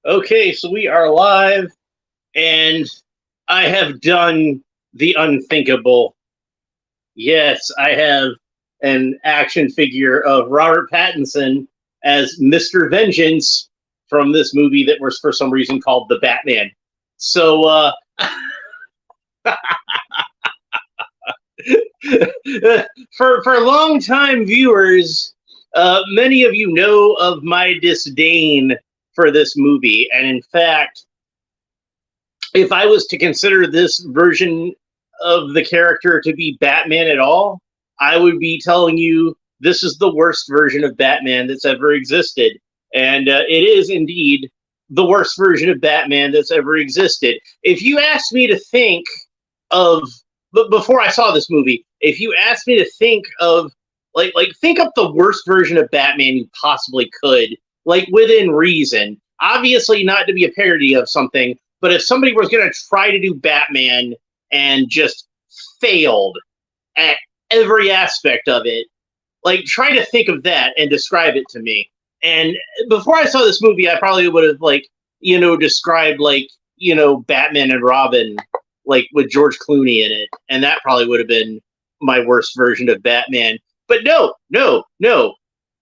Okay, so we are live, and I have done the unthinkable. Yes, I have an action figure of Robert Pattinson as Mr. Vengeance from this movie that was for some reason called The Batman. So, for longtime viewers, many of you know of my disdain for this movie, and in fact, if I was to consider this version of the character to be Batman at all, I would be telling you this is the worst version of Batman that's ever existed. And it is indeed the worst version of Batman that's ever existed. If you asked me to think of, but before I saw this movie, if you asked me to think of, think up the worst version of Batman you possibly could, like within reason. Obviously, not to be a parody of something, but if somebody was going to try to do Batman and just failed at every aspect of it, like try to think of that and describe it to me. And before I saw this movie, I probably would have described Batman and Robin like with George Clooney in it, and that probably would have been my worst version of Batman. But no, no, no.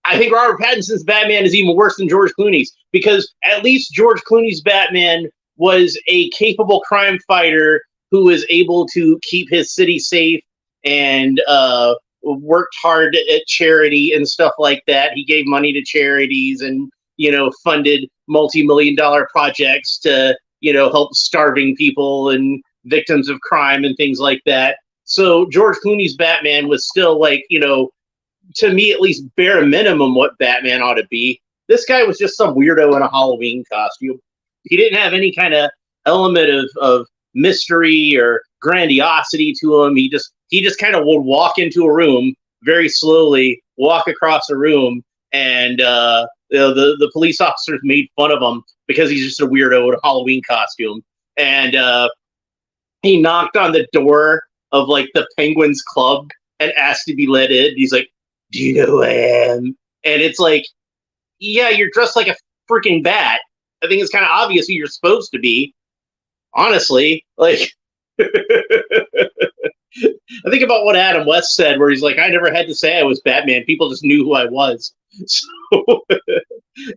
I think Robert Pattinson's Batman is even worse than George Clooney's, because at least George Clooney's Batman was a capable crime fighter who was able to keep his city safe and worked hard at charity and stuff like that. He gave money to charities and, funded multi-million-dollar projects to, help starving people and victims of crime and things like that. So George Clooney's Batman was still to me at least bare minimum what Batman ought to be. This guy was just some weirdo in a Halloween costume. He didn't have any kind of element of mystery or grandiosity to him. He just kind of would walk into a room very slowly, walk across a room, and the police officers made fun of him because he's just a weirdo in a Halloween costume. And he knocked on the door of the Penguins Club and asked to be let in. He's like, "Do you know who I am?" And it's like, yeah, you're dressed like a freaking bat. I think it's kind of obvious who you're supposed to be. Honestly, I think about what Adam West said, where he's like, "I never had to say I was Batman. People just knew who I was." So,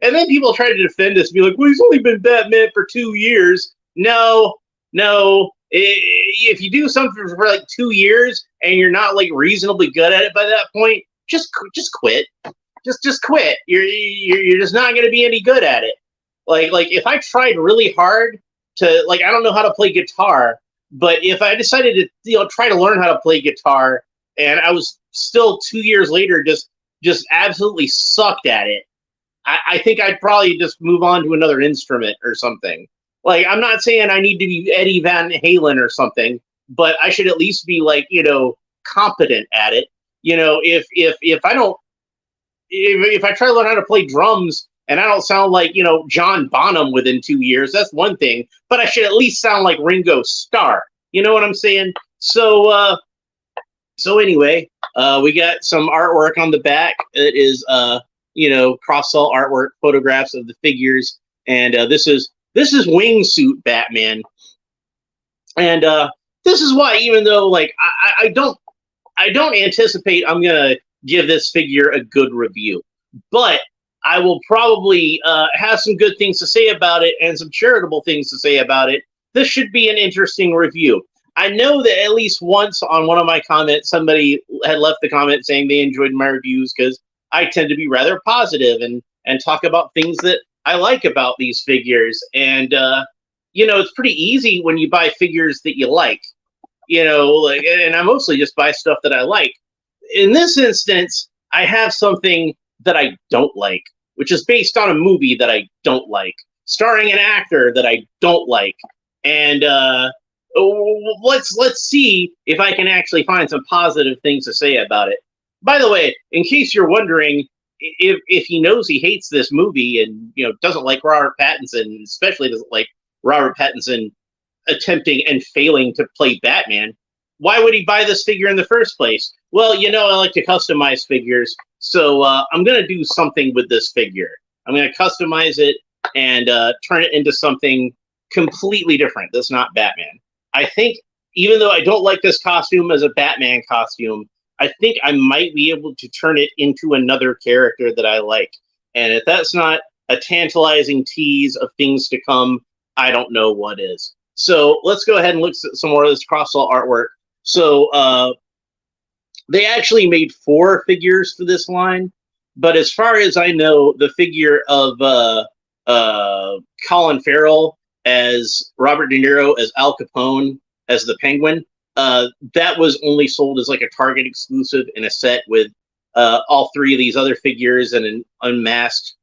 and then people try to defend us, be like, "Well, he's only been Batman for 2 years." No, no. If you do something for 2 years and you're not reasonably good at it by that point, just quit. Just quit. You're just not going to be any good at it. Like if I tried really hard to I don't know how to play guitar, but if I decided to try to learn how to play guitar and I was still 2 years later just absolutely sucked at it, I think I'd probably just move on to another instrument or something. I'm not saying I need to be Eddie Van Halen or something, but I should at least be competent at it. If I don't, if I try to learn how to play drums and I don't sound like John Bonham within 2 years, that's one thing. But I should at least sound like Ringo Starr. You know what I'm saying? So anyway, we got some artwork on the back. It is cross-sell artwork, photographs of the figures, and this is wingsuit Batman. And this is why, even though I don't anticipate I'm gonna give this figure a good review, but I will probably have some good things to say about it and some charitable things to say about it. This should be an interesting review. I know that at least once on one of my comments, somebody had left the comment saying they enjoyed my reviews because I tend to be rather positive and talk about things that I like about these figures. And, it's pretty easy when you buy figures that you like, and I mostly just buy stuff that I like. In this instance, I have something that I don't like, which is based on a movie that I don't like, starring an actor that I don't like. And let's see if I can actually find some positive things to say about it. By the way, in case you're wondering, if he knows he hates this movie and doesn't like Robert Pattinson, especially doesn't like Robert Pattinson attempting and failing to play Batman, why would he buy this figure in the first place? Well, I like to customize figures, so I'm going to do something with this figure. I'm going to customize it and turn it into something completely different that's not Batman. I think, even though I don't like this costume as a Batman costume, I think I might be able to turn it into another character that I like. And if that's not a tantalizing tease of things to come, I don't know what is. So let's go ahead and look at some more of this cross-all artwork. So they actually made 4 figures for this line, but as far as I know, the figure of Colin Farrell as Robert De Niro as Al Capone as the Penguin, that was only sold as like a Target exclusive in a set with all 3 of these other figures and an unmasked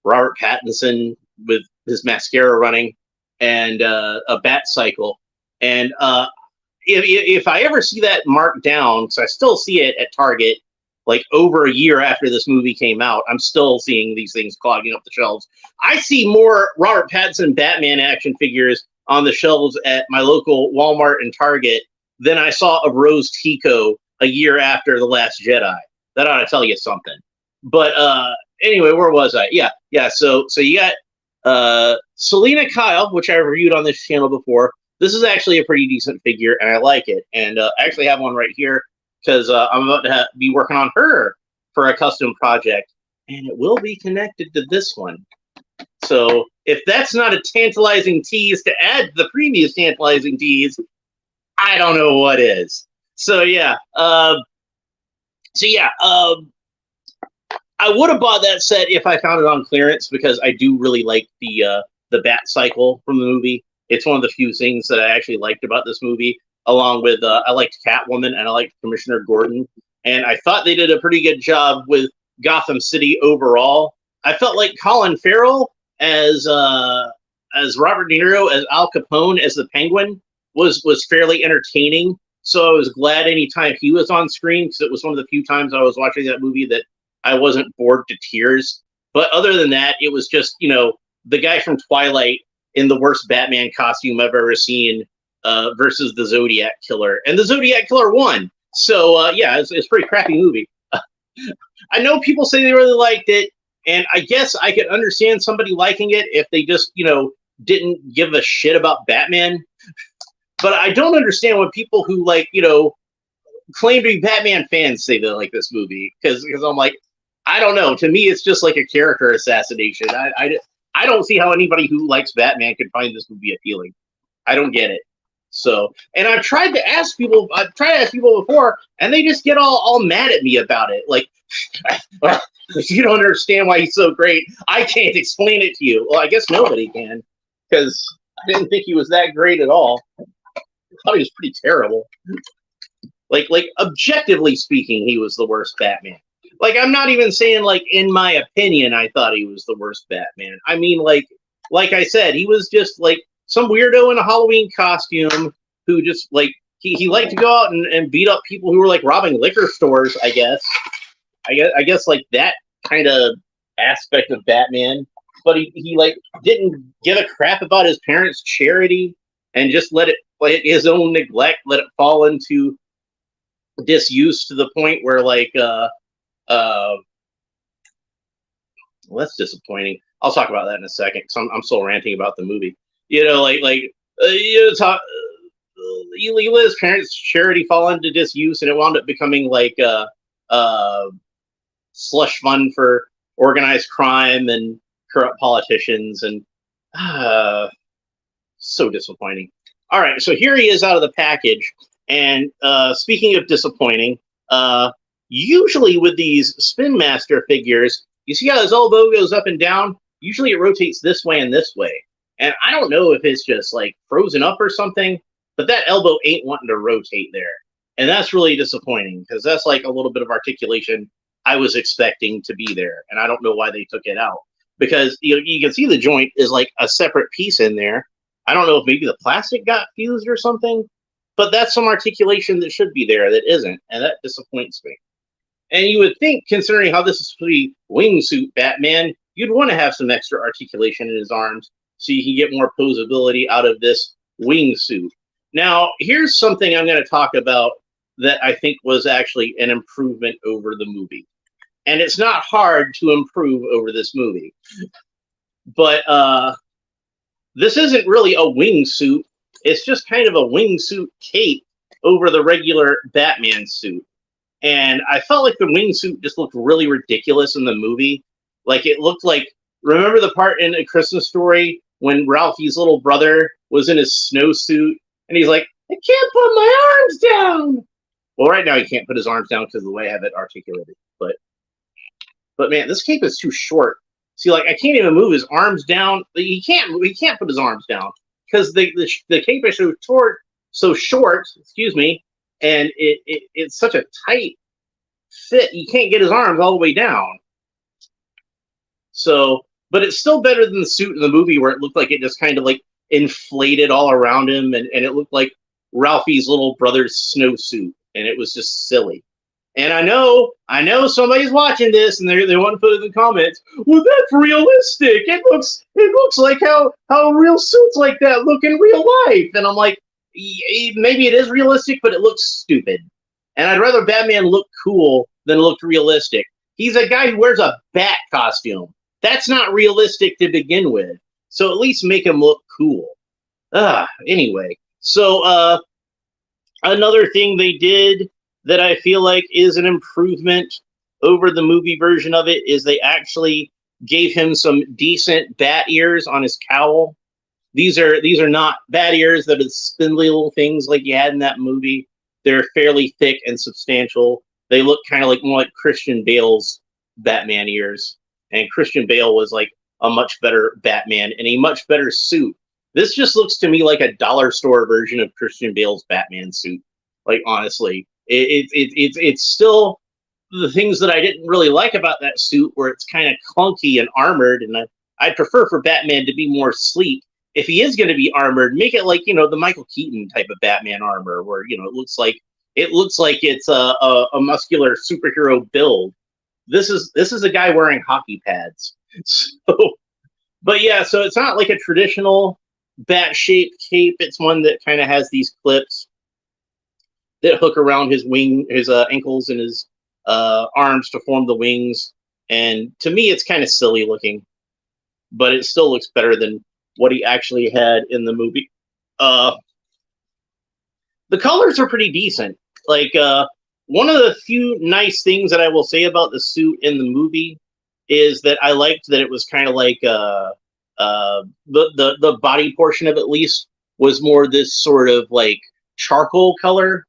Robert Pattinson with his mascara running and a bat cycle. And if I ever see that marked down, because I still see it at Target, like over a year after this movie came out, I'm still seeing these things clogging up the shelves. I see more Robert Pattinson Batman action figures on the shelves at my local Walmart and Target than I saw of Rose Tico a year after The Last Jedi. That ought to tell you something. But anyway, where was I? Yeah. So you got Selena Kyle, which I reviewed on this channel before. This is actually a pretty decent figure, and I like it. And I actually have one right here because I'm about to be working on her for a custom project, and it will be connected to this one. So if that's not a tantalizing tease to add to the previous tantalizing tease, I don't know what is. So yeah. I would have bought that set if I found it on clearance because I do really like the bat cycle from the movie. It's one of the few things that I actually liked about this movie, along with I liked Catwoman and I liked Commissioner Gordon. And I thought they did a pretty good job with Gotham City overall. I felt like Colin Farrell as Robert De Niro as Al Capone as the Penguin was fairly entertaining. So I was glad anytime he was on screen because it was one of the few times I was watching that movie that I wasn't bored to tears. But other than that, it was just, the guy from Twilight in the worst Batman costume I've ever seen versus the Zodiac Killer. And the Zodiac Killer won. So, it's a pretty crappy movie. I know people say they really liked it, and I guess I could understand somebody liking it if they just, didn't give a shit about Batman. But I don't understand when people who, claim to be Batman fans say they like this movie. Because I'm like, I don't know. To me, it's just like a character assassination. I don't see how anybody who likes Batman could find this movie appealing. I don't get it. So, and I've tried to ask people before, and they just get all mad at me about it. Like, well, you don't understand why he's so great. I can't explain it to you. Well, I guess nobody can, because I didn't think he was that great at all. I thought he was pretty terrible. Like objectively speaking, he was the worst Batman. Like, I'm not even saying, in my opinion, I thought he was the worst Batman. I mean, like I said, he was just, some weirdo in a Halloween costume who just, he liked to go out and beat up people who were, robbing liquor stores, I guess. I guess, that kind of aspect of Batman. But he didn't give a crap about his parents' charity and just let it, his own neglect, let it fall into disuse to the point where, well, that's disappointing. I'll talk about that in a second because I'm still ranting about the movie. He let his parents' charity fall into disuse, and it wound up becoming slush fund for organized crime and corrupt politicians, and so disappointing. All right, so here he is out of the package, and speaking of disappointing, usually with these Spin Master figures, you see how his elbow goes up and down? Usually it rotates this way and this way. And I don't know if it's just frozen up or something, but that elbow ain't wanting to rotate there. And that's really disappointing because that's a little bit of articulation I was expecting to be there. And I don't know why they took it out because you can see the joint is a separate piece in there. I don't know if maybe the plastic got fused or something, but that's some articulation that should be there that isn't. And that disappoints me. And you would think, considering how this is pretty wingsuit Batman, you'd want to have some extra articulation in his arms so you can get more posability out of this wingsuit. Now, here's something I'm going to talk about that I think was actually an improvement over the movie. And it's not hard to improve over this movie. But this isn't really a wingsuit. It's just kind of a wingsuit cape over the regular Batman suit. And I felt like the wingsuit just looked really ridiculous in the movie. Like it looked like, remember the part in A Christmas Story when Ralphie's little brother was in his snowsuit and he's like, I can't put my arms down. Well, right now he can't put his arms down because of the way I have it articulated. But man, this cape is too short. See, like I can't even move his arms down. He can't. He can't put his arms down because the cape is so short. So short. Excuse me. And it's such a tight fit. He can't get his arms all the way down. So, but it's still better than the suit in the movie where it looked like it just kind of like inflated all around him, and it looked like Ralphie's little brother's snowsuit, and it was just silly. And I know somebody's watching this, and they want to put in the comments, well, that's realistic. It looks like how real suits like that look in real life. And I'm like, maybe it is realistic, but it looks stupid. And I'd rather Batman look cool than look realistic. He's a guy who wears a bat costume. That's not realistic to begin with. So at least make him look cool. Anyway, so another thing they did that I feel like is an improvement over the movie version of it is they actually gave him some decent bat ears on his cowl. These are not bat ears that are spindly little things like you had in that movie. They're fairly thick and substantial. They look kind of like more like Christian Bale's Batman ears. And Christian Bale was like a much better Batman in a much better suit. This just looks to me like a dollar store version of Christian Bale's Batman suit. Like honestly, it's still the things that I didn't really like about that suit, where it's kind of clunky and armored, and I'd prefer for Batman to be more sleek. If he is going to be armored, make it like the Michael Keaton type of Batman armor, where it looks like it's a muscular superhero build. This is a guy wearing hockey pads. So, but yeah, so it's not like a traditional bat-shaped cape. It's one that kind of has these clips that hook around his ankles and his arms to form the wings. And to me, it's kind of silly looking, but it still looks better than what he actually had in the movie. The colors are pretty decent. Like one of the few nice things that I will say about the suit in the movie is that I liked that it was kind of like the body portion of it, at least, was more this sort of like charcoal color.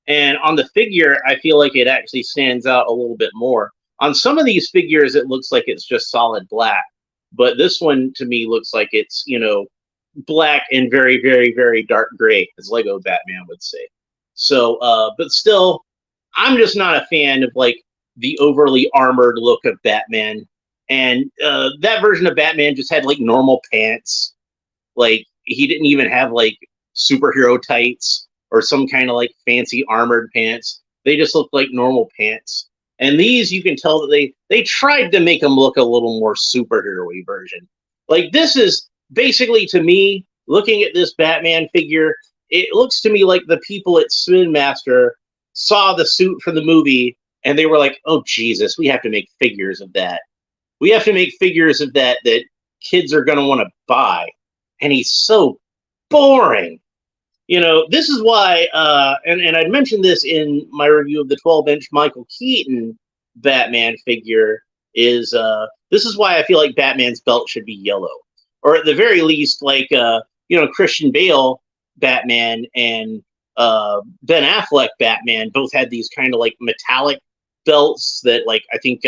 And on the figure, I feel like it actually stands out a little bit more. On some of these figures, it looks like it's just solid black. But this one, to me, looks like it's, black and very, very, very dark gray, as Lego Batman would say. So, but still, I'm just not a fan of, like, the overly armored look of Batman. And that version of Batman just had, like, normal pants. Like, he didn't even have, like, superhero tights or some kind of like fancy armored pants. They just look like normal pants. And these, you can tell that they tried to make them look a little more superhero-y version. Like, this is basically, to me, looking at this Batman figure, it looks to me like the people at Spin Master saw the suit from the movie and they were like, oh Jesus, we have to make figures of that. We have to make figures of that kids are going to want to buy. And he's so boring. This is why, and I'd mentioned this in my review of the 12-inch Michael Keaton Batman figure, is this is why I feel like Batman's belt should be yellow. Or at the very least, like, Christian Bale Batman and Ben Affleck Batman both had these kind of like metallic belts that, like, I think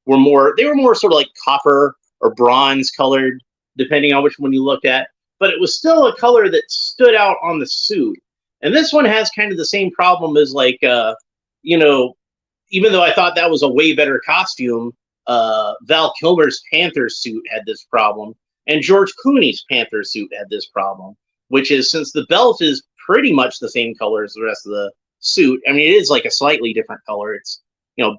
were more sort of like copper or bronze colored, depending on which one you looked at. But it was still a color that stood out on the suit. And this one has kind of the same problem as, like, even though I thought that was a way better costume, Val Kilmer's Panther suit had this problem, and George Clooney's Panther suit had this problem, which is, since the belt is pretty much the same color as the rest of the suit, I mean, it is like a slightly different color. It's,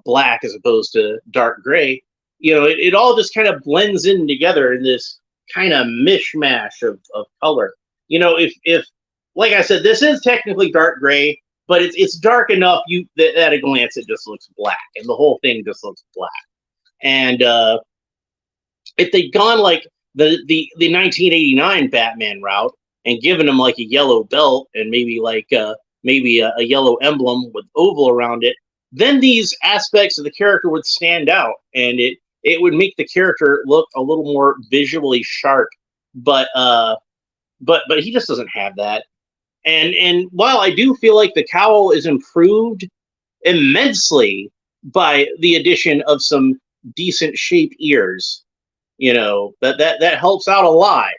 black as opposed to dark gray. It all just kind of blends in together in this kind of mishmash of color. If like I said, this is technically dark gray, but it's dark enough that at a glance it just looks black, and the whole thing just looks black. And if they'd gone like the 1989 Batman route and given him like a yellow belt and maybe like maybe a yellow emblem with oval around it, then these aspects of the character would stand out, and it would make the character look a little more visually sharp. But but he just doesn't have that. And while I do feel like the cowl is improved immensely by the addition of some decent shaped ears, that helps out a lot,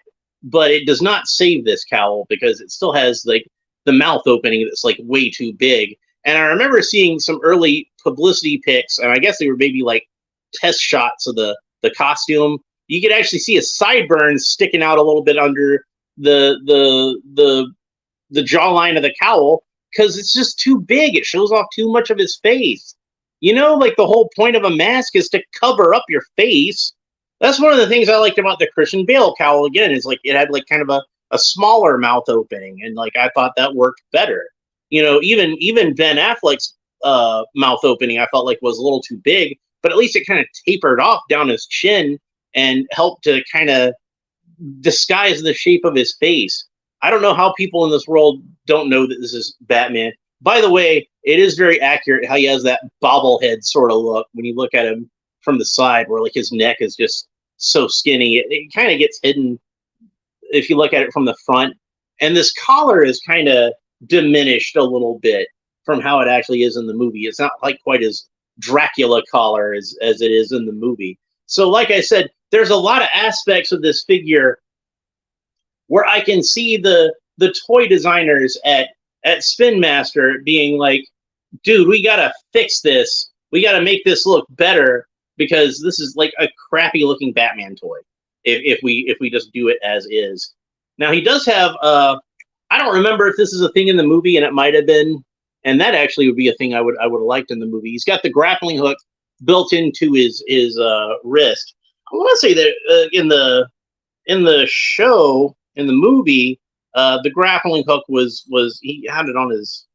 but it does not save this cowl because it still has like the mouth opening that's like way too big. And I remember seeing some early publicity pics, and I guess they were maybe like test shots of the costume. You could actually see a sideburn sticking out a little bit under the jawline of the cowl because it's just too big. It shows off too much of his face. Like the whole point of a mask is to cover up your face. That's one of the things I liked about the Christian Bale cowl again, is like it had like kind of a smaller mouth opening, and like I thought that worked better. Even Ben Affleck's mouth opening I felt like was a little too big, but at least it kind of tapered off down his chin and helped to kind of disguise the shape of his face. I don't know how people in this world don't know that this is Batman. By the way, it is very accurate how he has that bobblehead sort of look when you look at him from the side, where like his neck is just so skinny. It kind of gets hidden if you look at it from the front. And this collar is kind of diminished a little bit from how it actually is in the movie. It's not like quite as Dracula collar as it is in the movie. So like I said, there's a lot of aspects of this figure where I can see the toy designers at Spin Master being like, dude, we gotta fix this. We gotta make this look better because this is like a crappy looking Batman toy. If we just do it as is. Now he does have I don't remember if this is a thing in the movie, and it might have been, and that actually would be a thing I would have liked in the movie. He's got the grappling hook built into his wrist. I want to say that in the show, in the movie, the grappling hook was he had it on his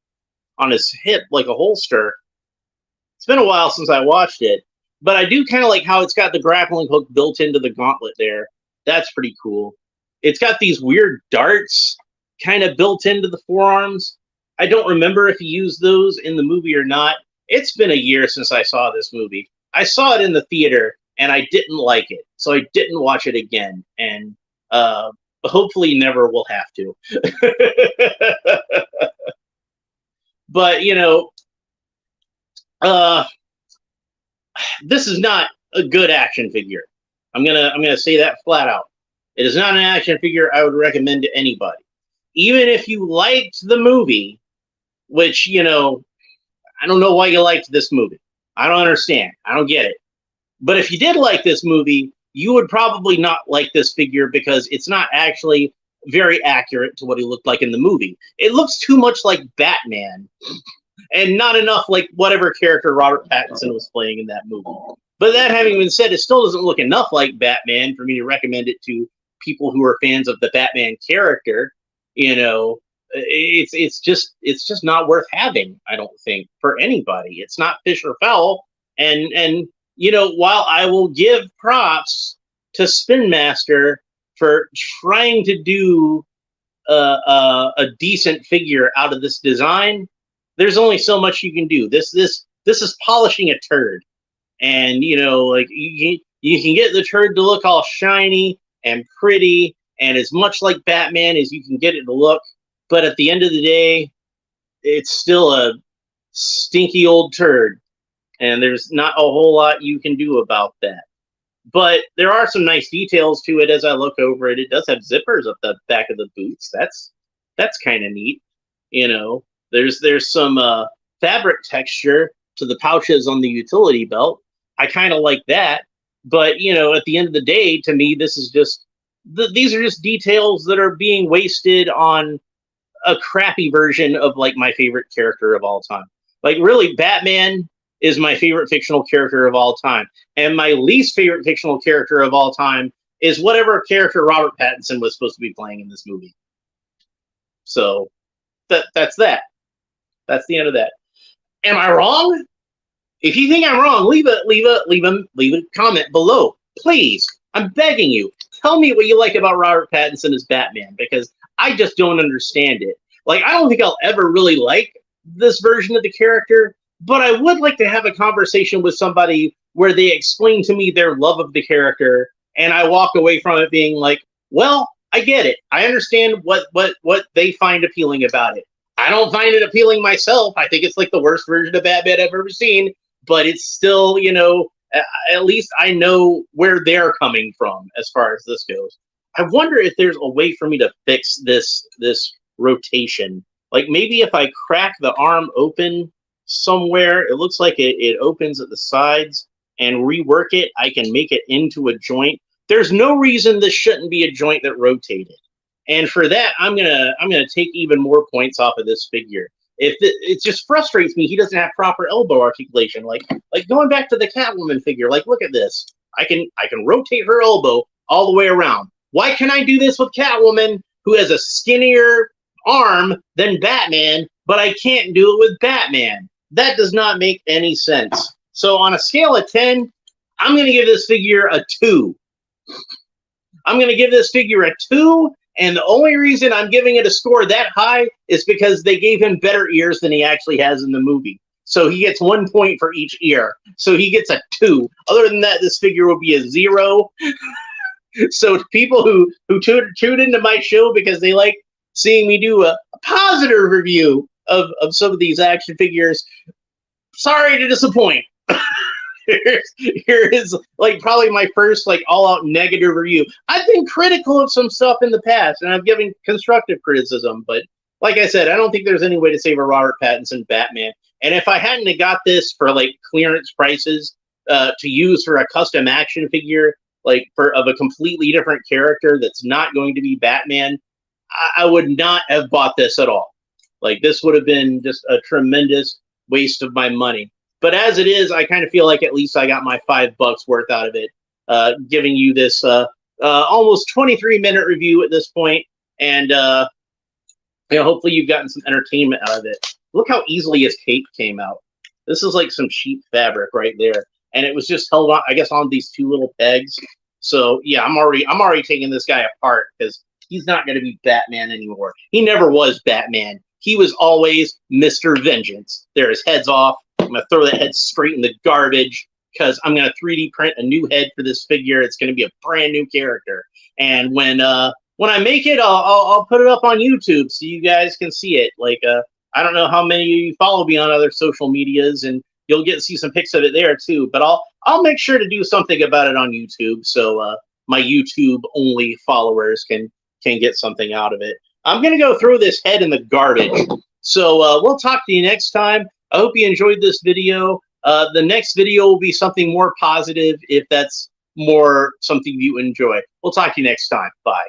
hip like a holster. It's been a while since I watched it, but I do kind of like how it's got the grappling hook built into the gauntlet there. That's pretty cool. It's got these weird darts kind of built into the forearms. I don't remember if he used those in the movie or not. It's been a year since I saw this movie. I saw it in the theater, and I didn't like it, so I didn't watch it again, and hopefully never will have to. But, this is not a good action figure. I'm gonna say that flat out. It is not an action figure I would recommend to anybody. Even if you liked the movie, which, I don't know why you liked this movie. I don't understand. I don't get it. But if you did like this movie, you would probably not like this figure because it's not actually very accurate to what he looked like in the movie. It looks too much like Batman and not enough like whatever character Robert Pattinson was playing in that movie. But that having been said, it still doesn't look enough like Batman for me to recommend it to people who are fans of the Batman character. It's just not worth having, I don't think, for anybody. It's not fish or fowl. And while I will give props to Spin Master for trying to do a decent figure out of this design, there's only so much you can do. This is polishing a turd, and like you can get the turd to look all shiny and pretty and as much like Batman as you can get it to look, but at the end of the day, it's still a stinky old turd, and there's not a whole lot you can do about that. But there are some nice details to it as I look over it. It does have zippers up the back of the boots. That's kind of neat. There's some fabric texture to the pouches on the utility belt. I kind of like that. But, at the end of the day, to me, this is just, these are just details that are being wasted on a crappy version of like my favorite character of all time. Like really, Batman is my favorite fictional character of all time. And my least favorite fictional character of all time is whatever character Robert Pattinson was supposed to be playing in this movie. So that's that. That's the end of that. Am I wrong? If you think I'm wrong, leave a comment below. Please. I'm begging you. tell me what you like about Robert Pattinson as Batman, because I just don't understand it. Like, I don't think I'll ever really like this version of the character, but I would like to have a conversation with somebody where they explain to me their love of the character, and I walk away from it being like, well, I get it. I understand what they find appealing about it. I don't find it appealing myself. I think it's like the worst version of Batman I've ever seen, but it's still, you know, at least I know where they're coming from as far as this goes. I wonder if there's a way for me to fix this rotation. Like maybe if I crack the arm open somewhere, it looks like it opens at the sides, and rework it, I can make it into a joint. There's no reason this shouldn't be a joint that rotated. And for that, I'm gonna take even more points off of this figure. It just frustrates me he doesn't have proper elbow articulation. Like going back to the Catwoman figure, like look at this. I can rotate her elbow all the way around. Why can I do this with Catwoman, who has a skinnier arm than Batman, but I can't do it with Batman? That does not make any sense. So on a scale of 10, I'm going to give this figure a 2. I'm going to give this figure a 2, and the only reason I'm giving it a score that high is because they gave him better ears than he actually has in the movie. So he gets 1 point for each ear. So he gets a 2. Other than that, this figure will be a 0. So people who tuned into my show because they like seeing me do a positive review of some of these action figures, sorry to disappoint. Here is like probably my first like all-out negative review. I've been critical of some stuff in the past, and I've given constructive criticism, but like I said, I don't think there's any way to save a Robert Pattinson Batman. And if I hadn't have got this for like clearance prices to use for a custom action figure, like of a completely different character that's not going to be Batman, I would not have bought this at all. Like this would have been just a tremendous waste of my money. But as it is, I kind of feel like at least I got my $5 worth out of it, giving you this almost 23-minute review at this point, and hopefully you've gotten some entertainment out of it. Look how easily his cape came out. This is like some cheap fabric right there, and it was just held on, I guess, on these 2 little pegs. So yeah, I'm already taking this guy apart because he's not going to be Batman anymore. He never was Batman. He was always Mr. Vengeance. There, his head's off. I'm going to throw that head straight in the garbage because I'm going to 3D print a new head for this figure. It's going to be a brand new character. And when I make it, I'll put it up on YouTube so you guys can see it. Like, I don't know how many of you follow me on other social medias, and you'll get to see some pics of it there too. But I'll make sure to do something about it on YouTube so my YouTube only followers can get something out of it. I'm going to go throw this head in the garbage. So we'll talk to you next time. I hope you enjoyed this video. The next video will be something more positive if that's more something you enjoy. We'll talk to you next time. Bye.